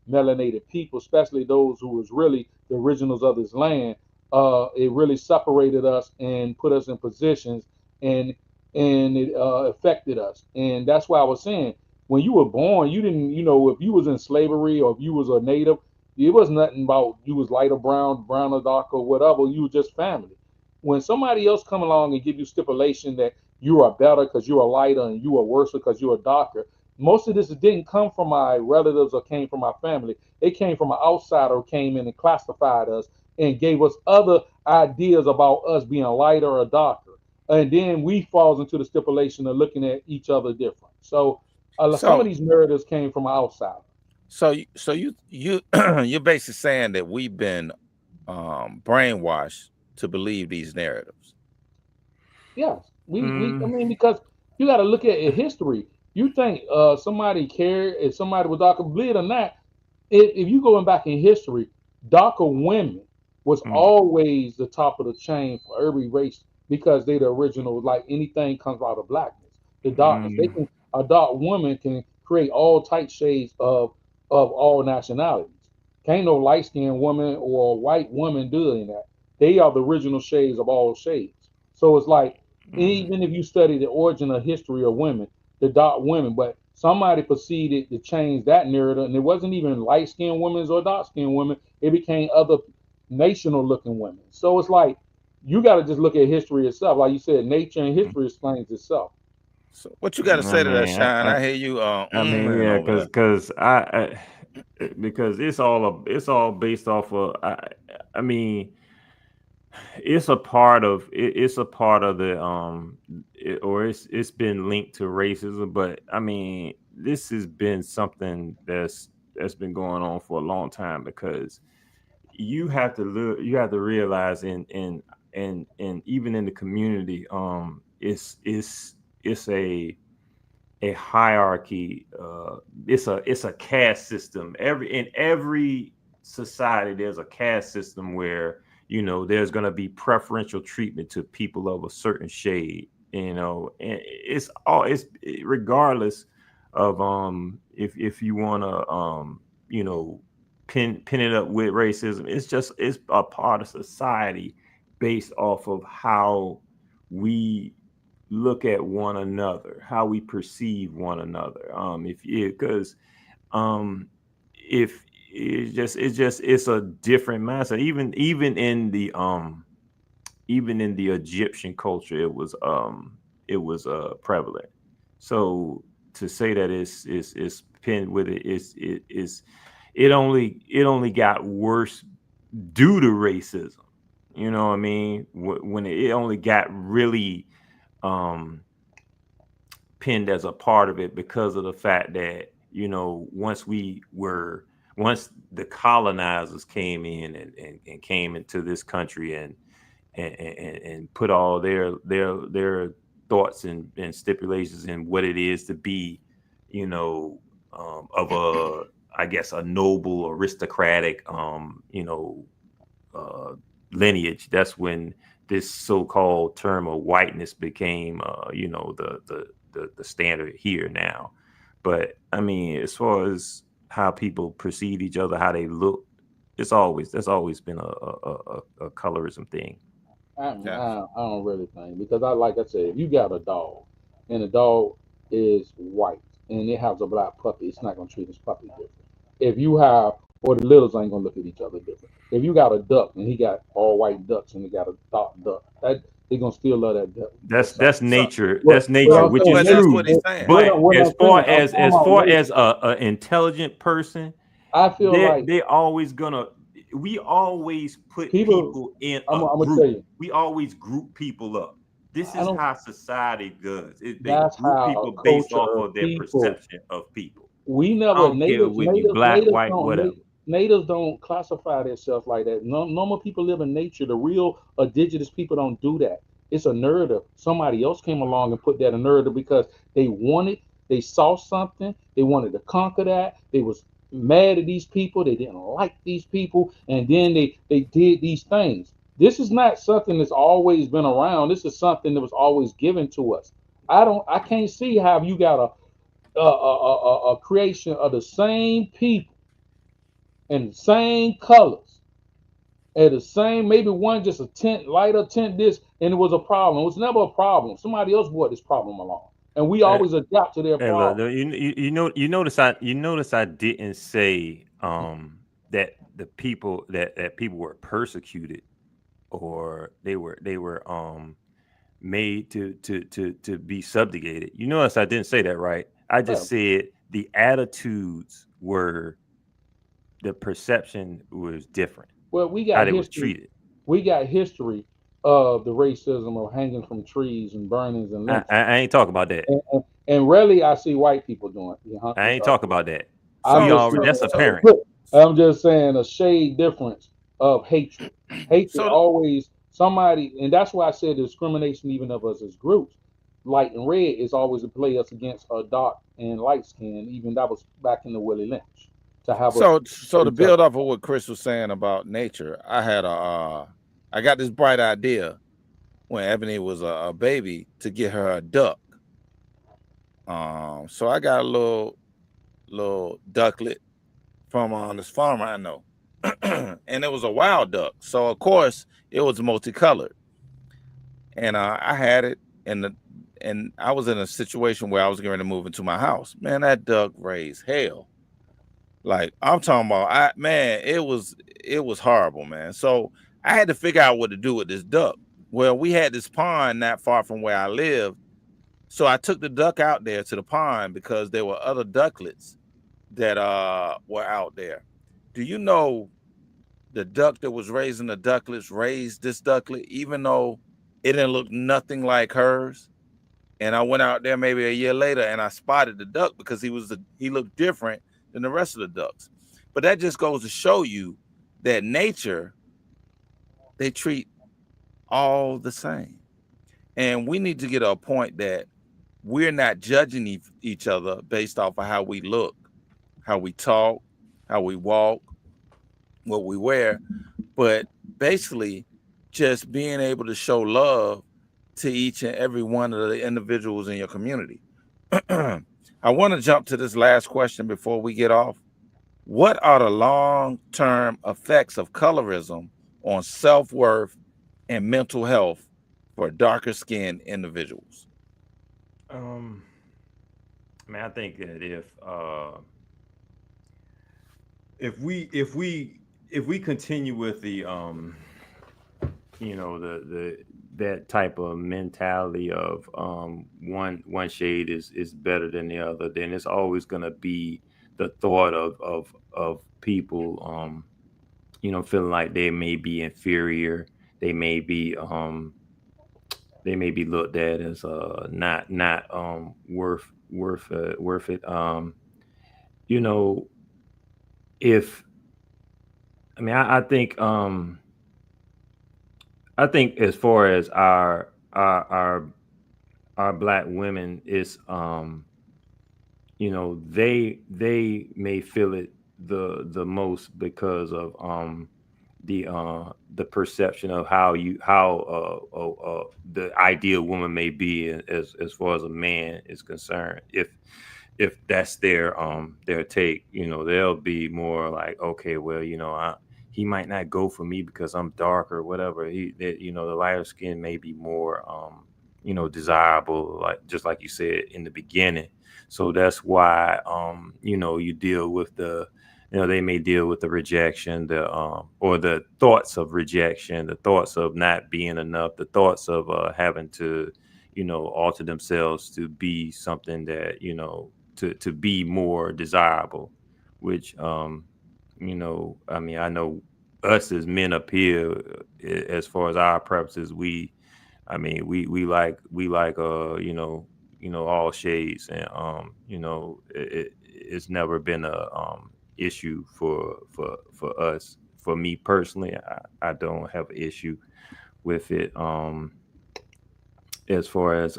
melanated people, especially those who was really the originals of this land. It really separated us and put us in positions, and it affected us, and that's why I was saying when you were born, you didn't, if you was in slavery or if you was a native, it was nothing about you was light or brown or dark or whatever. You were just family. When somebody else come along and give you stipulation that you are better because you are lighter and you are worse because you are darker, most of this didn't come from my relatives or came from my family. It came from an outsider who came in and classified us and gave us other ideas about us being lighter or darker. And then we falls into the stipulation of looking at each other different. So some of So these narratives came from outside. so you you're basically saying that we've been brainwashed to believe these narratives. Yes, I Mm, mean, because you got to look at history. You think somebody cared if somebody was darker, believe it or not, if you going back in history, darker women was mm, always the top of the chain for every race because they the original. Like anything comes out of blackness, the darkness. They mm, can A dark woman can create all type shades of all nationalities. Can't no light skinned woman or a white woman doing that. They are the original shades of all shades. So it's like mm, even if you study the origin of history of women, the dark women, but somebody proceeded to change that narrative, and it wasn't even light skinned women or dark skinned women. It became other national looking women. So it's like you got to just look at history itself. Like you said, nature and mm. history explains itself. So what you got to I say to that, mean, Shine? I hear you yeah, over there. because it's all based off of. I mean, it's a part of the or it's been linked to racism, but I mean, this has been something that's been going on for a long time because you have to realize in even in the community it's a hierarchy. It's a caste system. Every society there's a caste system where there's going to be preferential treatment to people of a certain shade. And it's regardless of if you want to you know pin it up with racism. It's a part of society based off of how we look at one another, how we perceive one another. If because if it's a different mindset. Even in the Egyptian culture, it was prevalent. So to say that it's pinned with it only got worse due to racism. You know what I mean? When it only got really um pinned as a part of it because of the fact that once the colonizers came in and came into this country and put all their thoughts and stipulations in what it is to be you know of a, I guess, a noble aristocratic uh lineage. That's when this so-called term of whiteness became the standard here now. But I mean, as far as how people perceive each other, how they look, that's always been a colorism thing. Yeah. I don't really think because like I said, if you got a dog and the dog is white and it has a black puppy, it's not gonna treat his puppy different. If you have or the littles ain't gonna look at each other different. If you got a duck and he got all white ducks and he got a dark duck, they're gonna still love that side. That's nature. What, That's what nature, I'm which saying, is but that's nature, what true. he's and saying. But what as I'm saying, far I'm as talking about nature. a intelligent person, I feel like they always gonna. We always put people. people in I'm a gonna tell group. you. We always group people up. This I is don't. how society does. They That's group how people a based culture off of of their people. perception of people. We I never don't care whether you black, white, whatever. natives don't classify themselves like that. No, normal people live in nature. The real indigenous people don't do that. It's a narrative. Somebody else came along and put that in narrative because they saw something, they wanted to conquer that. They was mad at these people. They didn't like these people, and then they did these things. This is not something that's always been around. This is something that was always given to us. I can't see how you got a creation of the same people and the same colors and the same, maybe one just a tint lighter tint this, and it was a problem. It was never a problem. Somebody else brought this problem along, and we Hey, always adapt to their hey, look, problem. you notice I didn't say that the people that people were persecuted or they were made to be subjugated. You notice I didn't say that, right? I just Well, said the attitudes were the perception was different, well, we how got they was history. treated. We got history of the racism of hanging from trees and burnings and lynching, I ain't talking about that. and rarely I see white people doing it. I ain't talking about that. I'm We So just already saying, that's so apparent. I'm just saying a shade difference of hatred. Hatred so always somebody, and that's why I said discrimination even of us as groups. Light and red is always a play us against a dark and light skin. Even that was back in the Willie Lynch to have us so to each other. build off of what Chris was saying about nature, I got this bright idea when Ebony was a baby to get her a duck. So I got a little ducklet from this farmer I know, and it was a wild duck. So of course it was multicolored, and I had it, and I was in a situation where I was going to move into my house. Man, that duck raised hell. Like I'm talking about, man, it was horrible, man. So I had to figure out what to do with this duck. Well, we had this pond not far from where I lived, so I took the duck out there to the pond because there were other ducklets that were out there. Do you know the duck that was raising the ducklets raised this ducklet, even though it didn't look nothing like hers? And I went out there maybe a year later and I spotted the duck because he looked different than the rest of the ducks. But that just goes to show you that nature, they treat all the same. And we need to get to a point that we're not judging each other based off of how we look, how we talk, how we walk, what we wear, but basically just being able to show love to each and every one of the individuals in your community. I want to jump to this last question before we get off. What are the long-term effects of colorism on self-worth and mental health for darker skinned individuals? Um, I mean, I think that if we continue with the the that type of mentality of one shade is better than the other, then it's always gonna be the thought of people feeling like they may be inferior, they may be looked at as not worth it. You know, if I mean I think as far as our black women is they may feel it the most because of the perception of how the ideal woman may be as far as a man is concerned. If that's their take, they'll be more like, okay, well, he might not go for me because I'm dark or whatever. The lighter skin may be more desirable, like just like you said in the beginning. So that's why you deal with they may deal with the rejection, or the thoughts of rejection, the thoughts of not being enough, the thoughts of having to, alter themselves to be something that, to be more desirable, which, I know us as men up here, as far as our purposes, we like all shades, and it's never been a issue for us. For me personally, I don't have an issue with it. As far as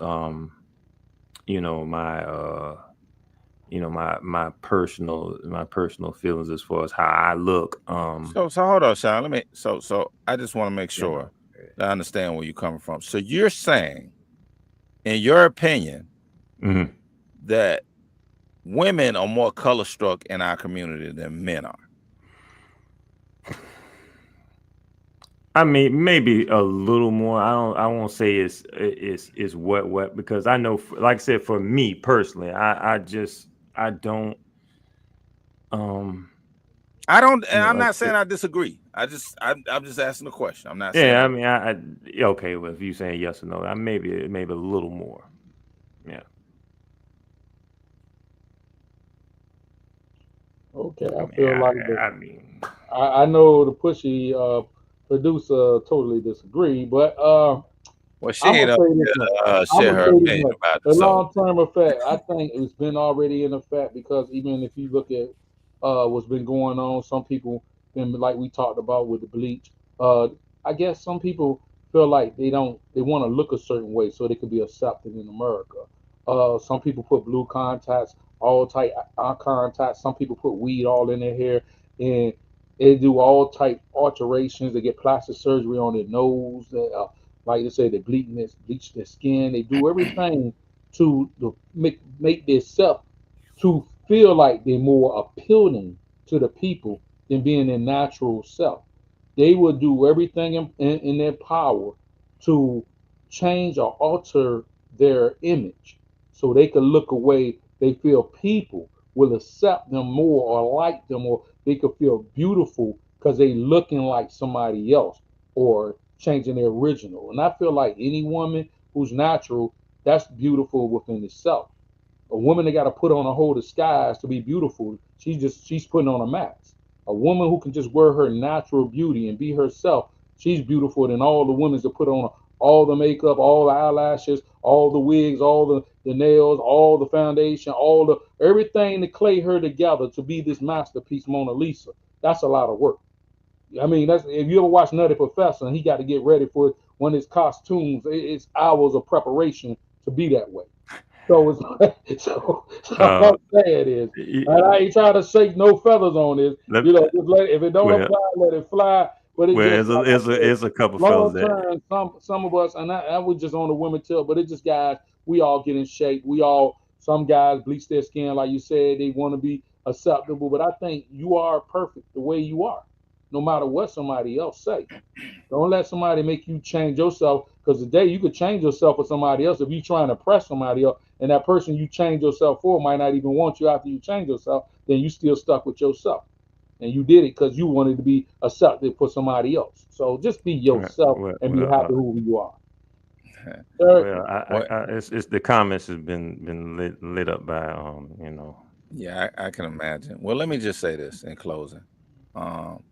my my personal feelings as far as how I look. So hold on, Sean. Let me. So I just want to make You know, sure that I understand where you're coming from. So you're saying, in your opinion, mhm. that women are more color struck in our community than men are. I mean, maybe a little more. I won't say it's what because I know, like I said, for me personally, I don't um I don't, and I'm like I not saying said, I disagree. I'm just asking a question. I'm not saying yeah. I. I mean, yeah, okay. Well, if you saying yes or no, maybe a little more. Yeah. Okay, I I mean, feel like the I mean, I know the pushy producer totally disagree, but Well, she I'm ain't gonna up say this much. here I'm share gonna her say this opinion much. about The it. So long term effect, I think it's been already in effect because even if you look at what's been going on, some people been like we talked about with the bleach. Uh, I guess some people feel like they want to look a certain way so they could be accepted in America. Some people put blue contacts, all type eye contacts. Some people put weed all in their hair, and they do all type alterations. They get plastic surgery on their nose. Like they say, they bleach their skin. They do everything to make themselves to feel like they're more appealing to the people than being their natural self. They will do everything in their power to change or alter their image so they can look away. They feel people will accept them more or like them, or they could feel beautiful because they looking like somebody else or changing their original. And I feel like any woman who's natural, that's beautiful within itself. A woman that got to put on a whole disguise to be beautiful, she's putting on a mask. A woman who can just wear her natural beauty and be herself, she's beautiful than all the women that put on all the makeup, all the eyelashes, all the wigs, all the nails, all the foundation, all the everything to clay her together to be this masterpiece Mona Lisa. That's a lot of work. I mean, that's if you ever watch Nutty Professor and he got to get ready for one of his costumes, it's hours of preparation to be that way. So it's like, so all uh, I'm saying is, and y- I ain't trying to shake no feathers on this. let, Just let if it don't well, apply, let it fly. But it's well, just like I said, it's a couple fellas long that term, some of us, and I was just on the women tip, but it's just guys. We all get in shape. We all some guys bleach their skin, like you said, they want to be acceptable. But I think you are perfect the way you are, no matter what somebody else say. Don't let somebody make you change yourself because today you could change yourself for somebody else if you're trying to press somebody else, and that person you change yourself for might not even want you after you change yourself. Then you still stuck with yourself, and you did it because you wanted to be accepted for somebody else. So just be yourself well, and be well, happy who you are. well, what? it's the comments has been lit up by Yeah, I can imagine. Well, let me just say this in closing. Um,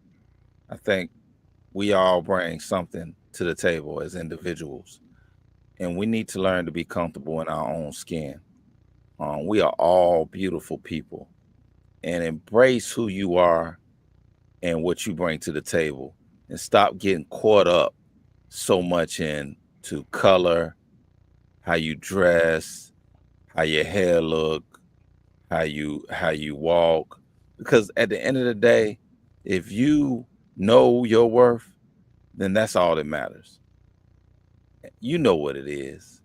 I think we all bring something to the table as individuals, and we need to learn to be comfortable in our own skin. We are all beautiful people, and embrace who you are and what you bring to the table, and stop getting caught up so much into color, how you dress, how your hair look, how you walk. Because at the end of the day, if you know your worth, then that's all that matters. You know what it is.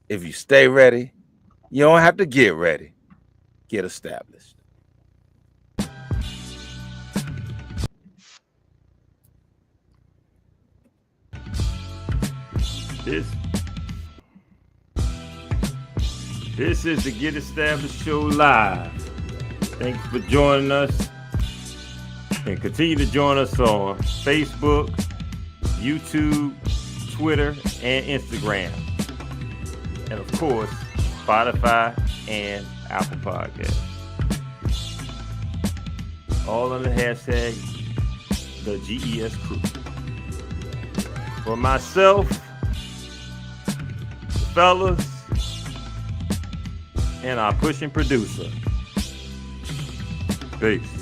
If you stay ready, you don't have to get ready. Get established. this this is the Get Established Show live. Thanks for joining us. And continue to join us on Facebook, YouTube, Twitter, and Instagram. And of course, Spotify and Apple Podcasts. All under the hashtag the GES Crew. For myself, the fellas, and our pushing producer. Peace.